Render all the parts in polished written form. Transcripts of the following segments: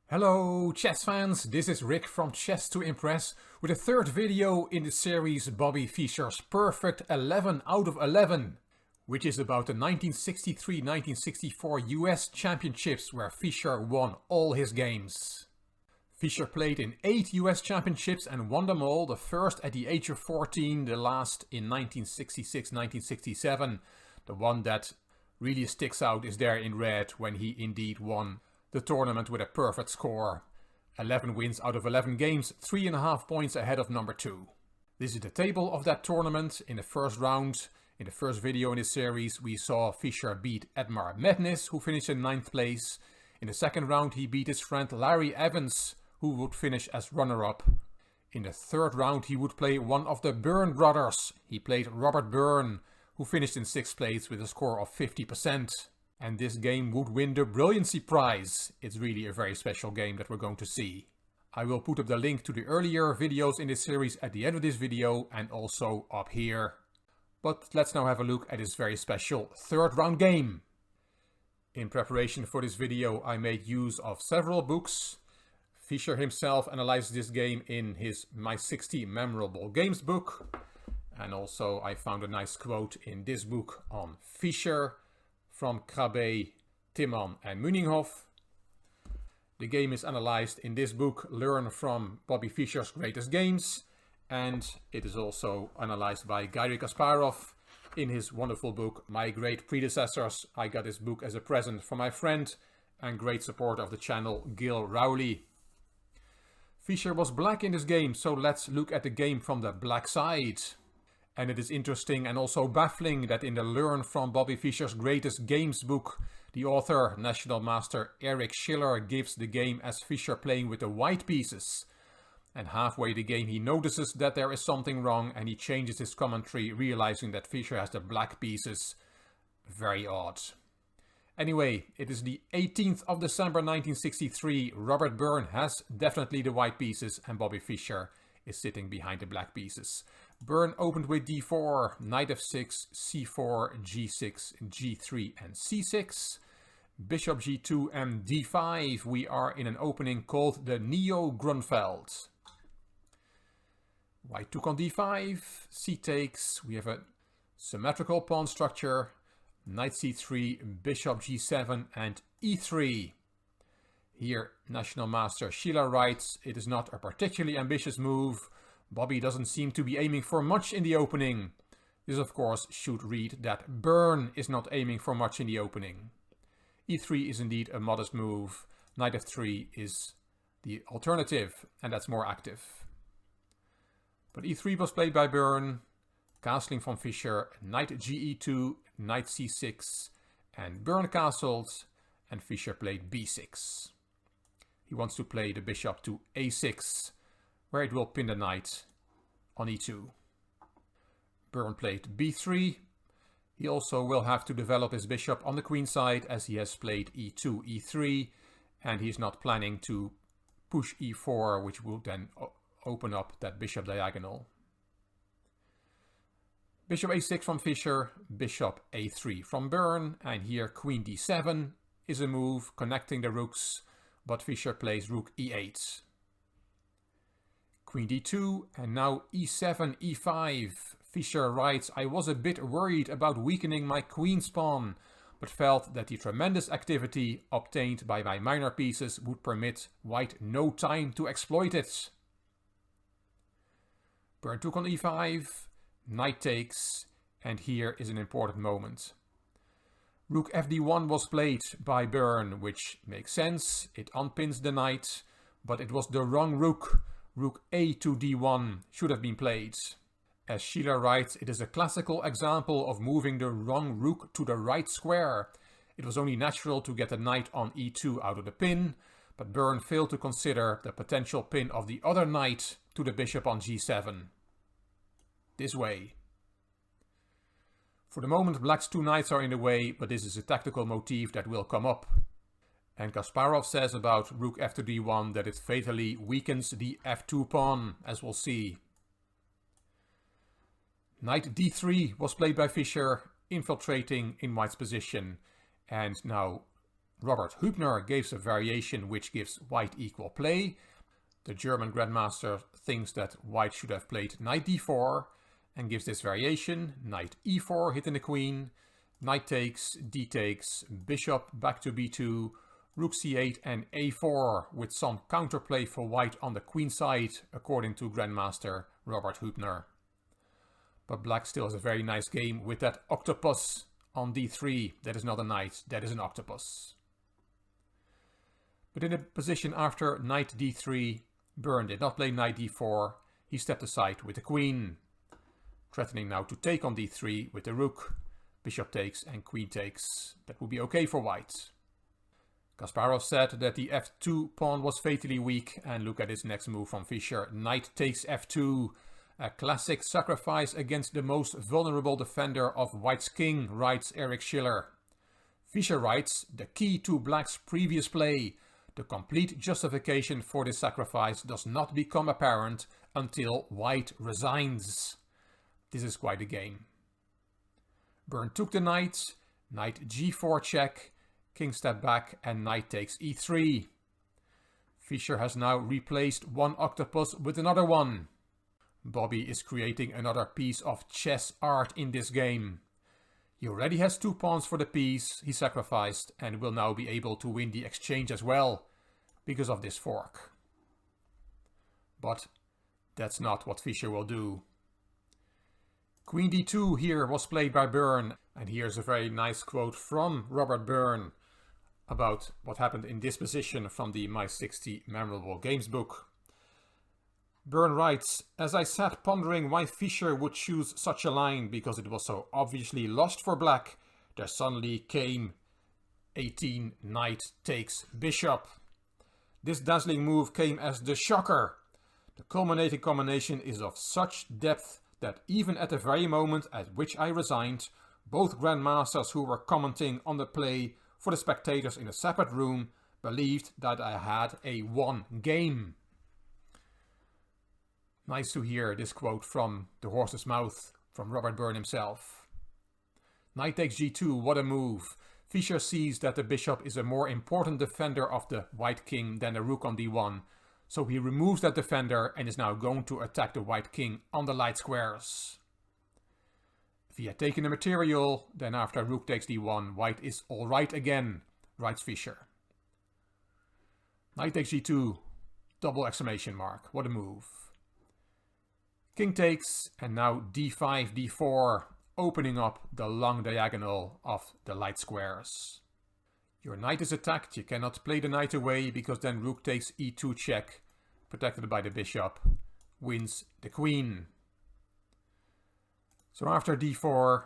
Hello chess fans, this is Rick from Chess to Impress with a third video in the series Bobby Fischer's Perfect 11 out of 11, which is about the 1963-1964 US Championships where Fischer won all his games. Fischer played in 8 US Championships and won them all, the first at the age of 14, the last in 1966-1967. The one that really sticks out is there in red when he indeed won the tournament with a perfect score. 11 wins out of 11 games, 3.5 points ahead of number 2. This is the table of that tournament. In the first round, in the first video in this series, we saw Fischer beat Edmar Mednis, who finished in 9th place. In the second round, he beat his friend Larry Evans, who would finish as runner-up. In the third round, he would play one of the Byrne brothers. He played Robert Byrne, who finished in 6th place with a score of 50%. And this game would win the Brilliancy Prize. It's really a very special game that we're going to see. I will put up the link to the earlier videos in this series at the end of this video and also up here. But let's now have a look at this very special third round game. In preparation for this video, I made use of several books. Fischer himself analyzed this game in his My 60 Memorable Games book. And also I found a nice quote in this book on Fischer from Krabbe, Timman and Muninghoff. The game is analyzed in this book, Learn from Bobby Fischer's Greatest Games, and it is also analyzed by Garry Kasparov in his wonderful book, My Great Predecessors. I got this book as a present from my friend and great supporter of the channel, Gil Rowley. Fischer was black in this game, so let's look at the game from the black side. And it is interesting and also baffling that in the Learn from Bobby Fischer's Greatest Games book, the author, National Master Eric Schiller, gives the game as Fischer playing with the white pieces. And halfway the game he notices that there is something wrong and he changes his commentary, realizing that Fischer has the black pieces. Very odd. Anyway, it is the 18th of December 1963. Robert Byrne has definitely the white pieces and Bobby Fischer is sitting behind the black pieces. Byrne opened with d4, knight f6, c4, g6, g3 and c6. Bishop g2 and d5. We are in an opening called the Neo-Grunfeld. White took on d5, c takes. We have a symmetrical pawn structure. Knight c3, bishop g7 and e3. Here, National Master Schiller writes, it is not a particularly ambitious move. Bobby doesn't seem to be aiming for much in the opening. This of course should read that Byrne is not aiming for much in the opening. e3 is indeed a modest move. Knight f3 is the alternative, and that's more active. But e3 was played by Byrne, castling from Fischer, knight ge2, knight c6, and Byrne castled, and Fischer played b6. He wants to play the bishop to a6, where it will pin the knight on e2. Byrne played b3. He also will have to develop his bishop on the queen side as he has played e2, e3, and he's not planning to push e4, which will then open up that bishop diagonal. Bishop a6 from Fischer, bishop a3 from Byrne, and here queen d7 is a move connecting the rooks, but Fischer plays rook e8. Queen d2 and now e7, e5. Fischer writes, I was a bit worried about weakening my queen's pawn, but felt that the tremendous activity obtained by my minor pieces would permit white no time to exploit it. Byrne took on e5, knight takes, and here is an important moment. Rook fd1 was played by Byrne, which makes sense. It unpins the knight, but it was the wrong rook. Rook a to d1 should have been played. As Schiller writes, it is a classical example of moving the wrong rook to the right square. It was only natural to get the knight on e2 out of the pin, but Byrne failed to consider the potential pin of the other knight to the bishop on g7. This way. For the moment, black's two knights are in the way, but this is a tactical motif that will come up. And Kasparov says about rook f to d1 that it fatally weakens the f2 pawn, as we'll see. Knight d3 was played by Fischer, infiltrating in white's position. And now Robert Hübner gives a variation which gives white equal play. The German grandmaster thinks that white should have played knight d4 and gives this variation: knight e4 hitting the queen, knight takes, d takes, bishop back to b2, rook c8 and a4, with some counterplay for white on the queen side, according to grandmaster Robert Hübner. But black still has a very nice game with that octopus on d3. That is not a knight, that is an octopus. But in the position after knight d3, Byrne did not play knight d4, he stepped aside with the queen, threatening now to take on d3 with the rook. Bishop takes and queen takes. That would be okay for white. Kasparov said that the f2 pawn was fatally weak, and look at his next move from Fischer. Knight takes f2, a classic sacrifice against the most vulnerable defender of white's king, writes Eric Schiller. Fischer writes, the key to black's previous play, the complete justification for this sacrifice does not become apparent until white resigns. This is quite a game. Byrne took the knight, knight g4 check, king step back and knight takes e3. Fischer has now replaced one octopus with another one. Bobby is creating another piece of chess art in this game. He already has 2 pawns for the piece he sacrificed and will now be able to win the exchange as well because of this fork. But that's not what Fischer will do. Queen d2 here was played by Byrne, and here's a very nice quote from Robert Byrne about what happened in this position from the My 60 Memorable Games book. Byrne writes, as I sat pondering why Fischer would choose such a line because it was so obviously lost for black, there suddenly came 18 knight takes bishop. This dazzling move came as the shocker. The culminating combination is of such depth that even at the very moment at which I resigned, both grandmasters who were commenting on the play for the spectators in a separate room believed that I had a won game. Nice to hear this quote from the horse's mouth, from Robert Byrne himself. Knight takes g2, what a move. Fischer sees that the bishop is a more important defender of the white king than the rook on d1, so he removes that defender and is now going to attack the white king on the light squares. If he had taken the material, then after rook takes d1, white is alright again, writes Fischer. Knight takes g2, double exclamation mark, what a move. King takes, and now d5, d4, opening up the long diagonal of the light squares. Your knight is attacked, you cannot play the knight away because then rook takes e2 check, protected by the bishop, wins the queen. So after d4,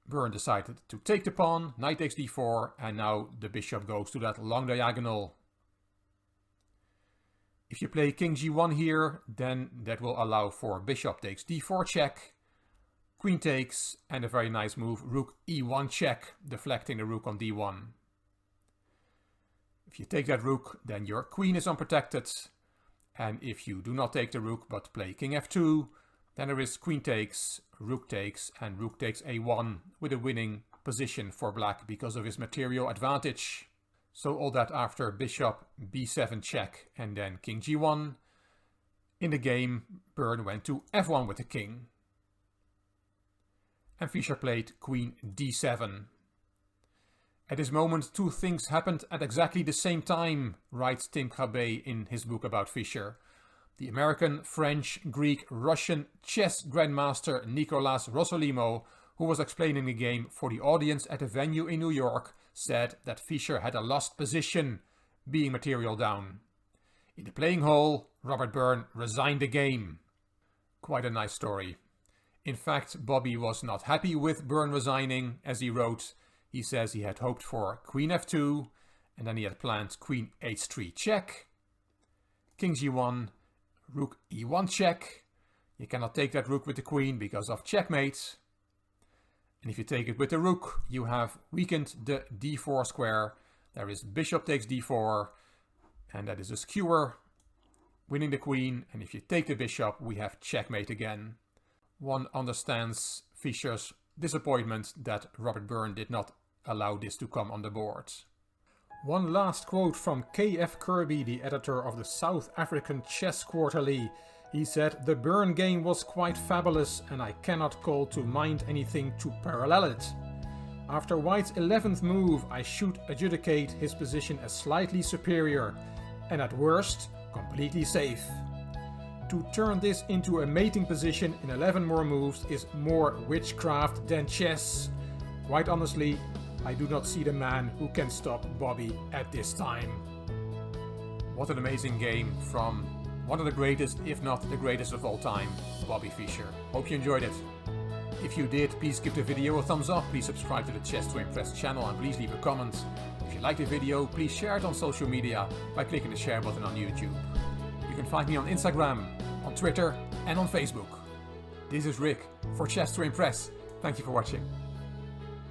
Byrne decided to take the pawn, knight takes d4, and now the bishop goes to that long diagonal. If you play king g1 here, then that will allow for bishop takes d4 check, queen takes, and a very nice move, rook e1 check, deflecting the rook on d1. If you take that rook, then your queen is unprotected. And if you do not take the rook but play king f2, then there is queen takes, and rook takes a1 with a winning position for black because of his material advantage. So all that after bishop b7 check and then king g1. In the game, Byrne went to f1 with the king. And Fischer played queen d7. At this moment, 2 things happened at exactly the same time, writes Tim Grabé in his book about Fischer. The American, French, Greek, Russian chess grandmaster Nicolas Rossolimo, who was explaining the game for the audience at a venue in New York, said that Fischer had a lost position, being material down. In the playing hall, Robert Byrne resigned the game. Quite a nice story. In fact, Bobby was not happy with Byrne resigning, as he wrote. He says he had hoped for queen f2, and then he had planned queen h3 check, king g1, rook e1 check. You cannot take that rook with the queen because of checkmate. And if you take it with the rook, you have weakened the d4 square. There is bishop takes d4, and that is a skewer, winning the queen. And if you take the bishop, we have checkmate again. One understands Fischer's disappointment that Robert Byrne did not allow this to come on the board. One last quote from K.F. Kirby, the editor of the South African Chess Quarterly. He said, "The Burn game was quite fabulous and I cannot call to mind anything to parallel it. After White's 11th move, I should adjudicate his position as slightly superior and at worst, completely safe. To turn this into a mating position in 11 more moves is more witchcraft than chess. Quite honestly, I do not see the man who can stop Bobby at this time." What an amazing game from one of the greatest, if not the greatest of all time, Bobby Fischer. Hope you enjoyed it. If you did, please give the video a thumbs up, please subscribe to the Chess to Impress channel and please leave a comment. If you like the video, please share it on social media by clicking the share button on YouTube. You can find me on Instagram, on Twitter and on Facebook. This is Rick for Chess to Impress. Thank you for watching.